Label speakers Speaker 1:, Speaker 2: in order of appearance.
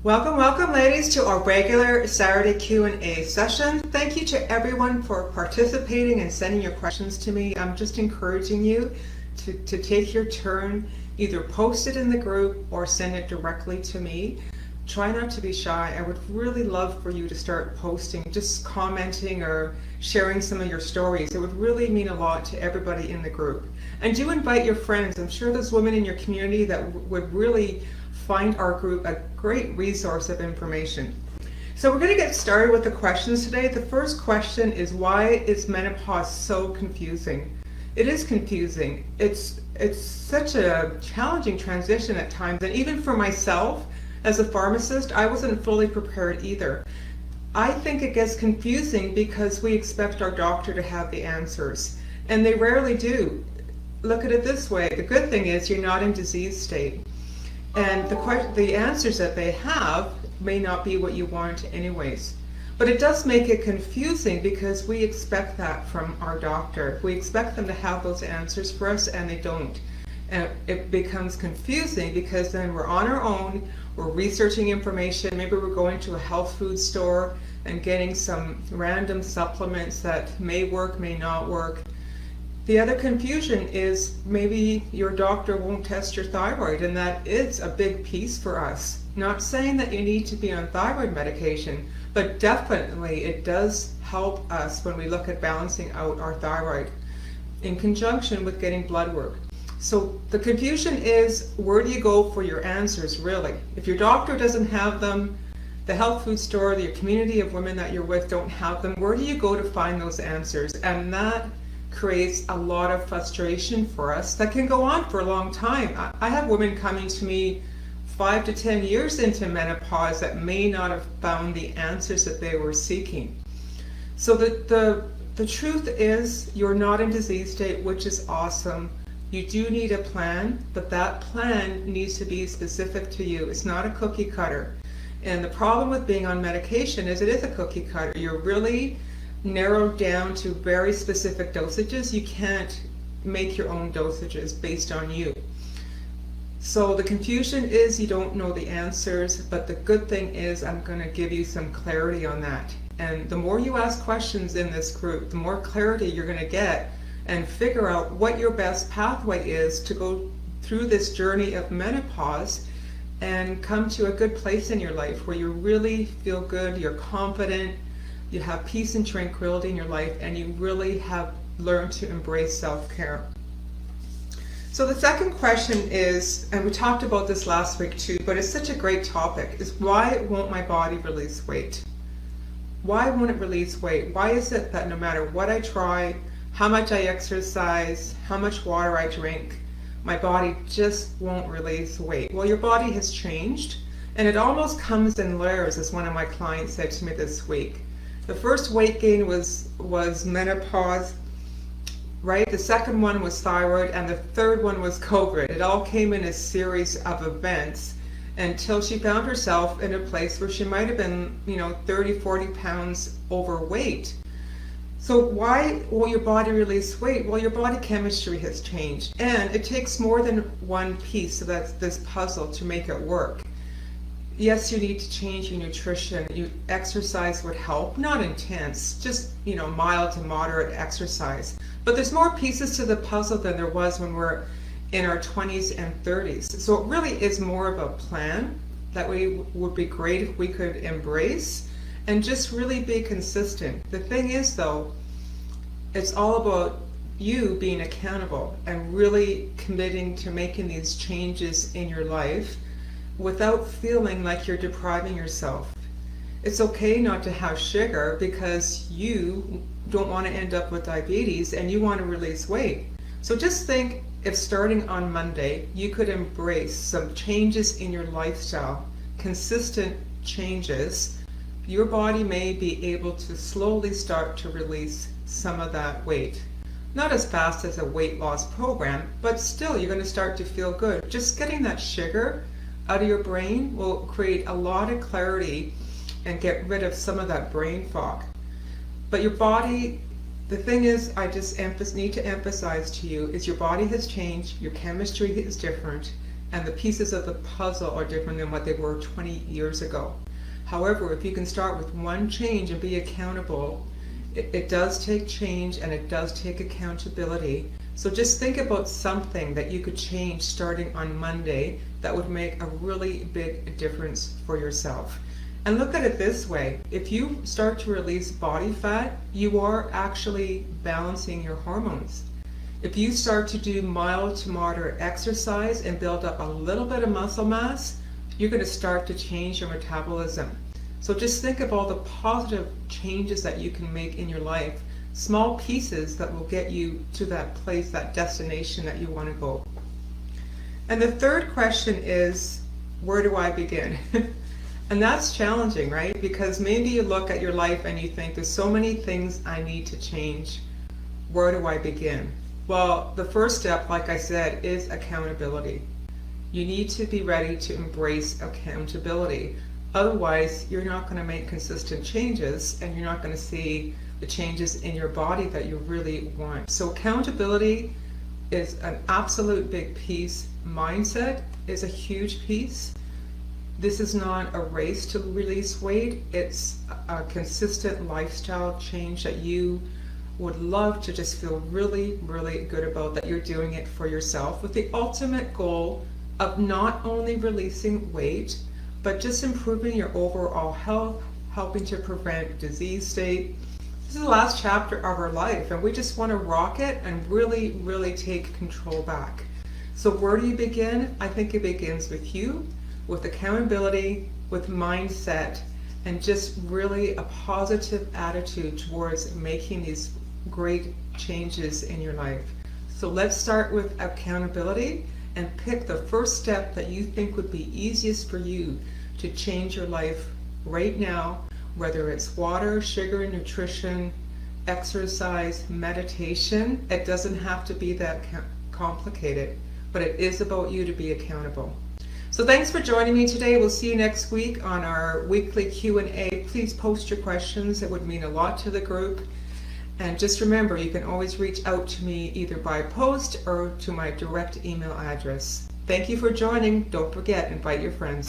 Speaker 1: Welcome ladies to our regular Saturday Q&A session. Thank you to everyone for participating and sending your questions to me. I'm just encouraging you to take your turn, either post it in the group or send it directly to me. Try not to be shy. I would really love for you to start posting, just commenting or sharing some of your stories. It would really mean a lot to everybody in the group. And do invite your friends. I'm sure there's women in your community that would really find our group a great resource of information. So we're going to get started with the questions today. The first question is, why is menopause so confusing? It is confusing. It's such a challenging transition at times, and even for myself as a pharmacist, I wasn't fully prepared either. I think it gets confusing because we expect our doctor to have the answers, and they rarely do. Look at it this way. The good thing is you're not in disease state. And the answers that they have may not be what you want anyways. But it does make it confusing because we expect that from our doctor. We expect them to have those answers for us, and they don't. And it becomes confusing because then we're on our own, we're researching information, maybe we're going to a health food store and getting some random supplements that may work, may not work. The other confusion is maybe your doctor won't test your thyroid, and that is a big piece for us. Not saying that you need to be on thyroid medication, but definitely it does help us when we look at balancing out our thyroid in conjunction with getting blood work. So the confusion is, where do you go for your answers really? If your doctor doesn't have them, the health food store, your community of women that you're with don't have them, where do you go to find those answers? And that creates a lot of frustration for us that can go on for a long time. I have women coming to me 5 to 10 years into menopause that may not have found the answers that they were seeking. So the truth is, you're not in disease state, which is awesome. You do need a plan, but that plan needs to be specific to you. It's not a cookie cutter. And the problem with being on medication is it is a cookie cutter. You're really narrowed down to very specific dosages. You can't make your own dosages based on you. So the confusion is you don't know the answers, but the good thing is I'm going to give you some clarity on that. And the more you ask questions in this group, the more clarity you're going to get and figure out what your best pathway is to go through this journey of menopause and come to a good place in your life where you really feel good, you're confident, you have peace and tranquility in your life, and you really have learned to embrace self-care. So the second question is, and we talked about this last week too, but it's such a great topic, is why won't my body release weight? Why won't it release weight? Why is it that no matter what I try, how much I exercise, how much water I drink, my body just won't release weight? Well, your body has changed, and it almost comes in layers, as one of my clients said to me this week. The first weight gain was menopause, right? The second one was thyroid, and the third one was COVID. It all came in a series of events until she found herself in a place where she might have been, 30, 40 pounds overweight. So why will your body release weight? Well, your body chemistry has changed, and it takes more than one piece of this puzzle to make it work. Yes, you need to change your nutrition. Exercise would help, not intense, just mild to moderate exercise. But there's more pieces to the puzzle than there was when we're in our 20s and 30s. So it really is more of a plan that would be great if we could embrace and just really be consistent. The thing is though, it's all about you being accountable and really committing to making these changes in your life without feeling like you're depriving yourself. It's okay not to have sugar because you don't want to end up with diabetes and you want to release weight. So just think if starting on Monday you could embrace some changes in your lifestyle, consistent changes, your body may be able to slowly start to release some of that weight. Not as fast as a weight loss program, but still you're going to start to feel good. Just getting that sugar out of your brain will create a lot of clarity and get rid of some of that brain fog. But your body, the thing is, I just need to emphasize to you, is your body has changed, your chemistry is different, and the pieces of the puzzle are different than what they were 20 years ago. However, if you can start with one change and be accountable, it does take change and it does take accountability. So just think about something that you could change starting on Monday that would make a really big difference for yourself. And look at it this way, if you start to release body fat, you are actually balancing your hormones. If you start to do mild to moderate exercise and build up a little bit of muscle mass, you're going to start to change your metabolism. So just think of all the positive changes that you can make in your life, small pieces that will get you to that place, that destination that you want to go. And the third question is, where do I begin? And that's challenging, right? Because maybe you look at your life and you think, there's so many things I need to change. Where do I begin? Well, the first step, like I said, is accountability. You need to be ready to embrace accountability. Otherwise, you're not going to make consistent changes and you're not going to see the changes in your body that you really want. So accountability is an absolute big piece. Mindset is a huge piece. This is not a race to release weight. It's a consistent lifestyle change that you would love to just feel really, really good about, that you're doing it for yourself with the ultimate goal of not only releasing weight, but just improving your overall health, helping to prevent disease state. This is the last chapter of our life and we just want to rock it and really, really take control back. So where do you begin? I think it begins with you, with accountability, with mindset, and just really a positive attitude towards making these great changes in your life. So let's start with accountability and pick the first step that you think would be easiest for you to change your life right now, whether it's water, sugar, nutrition, exercise, meditation. It doesn't have to be that complicated, but it is about you to be accountable. So thanks for joining me today. We'll see you next week on our weekly Q&A. Please post your questions. It would mean a lot to the group. And just remember, you can always reach out to me either by post or to my direct email address. Thank you for joining. Don't forget, invite your friends.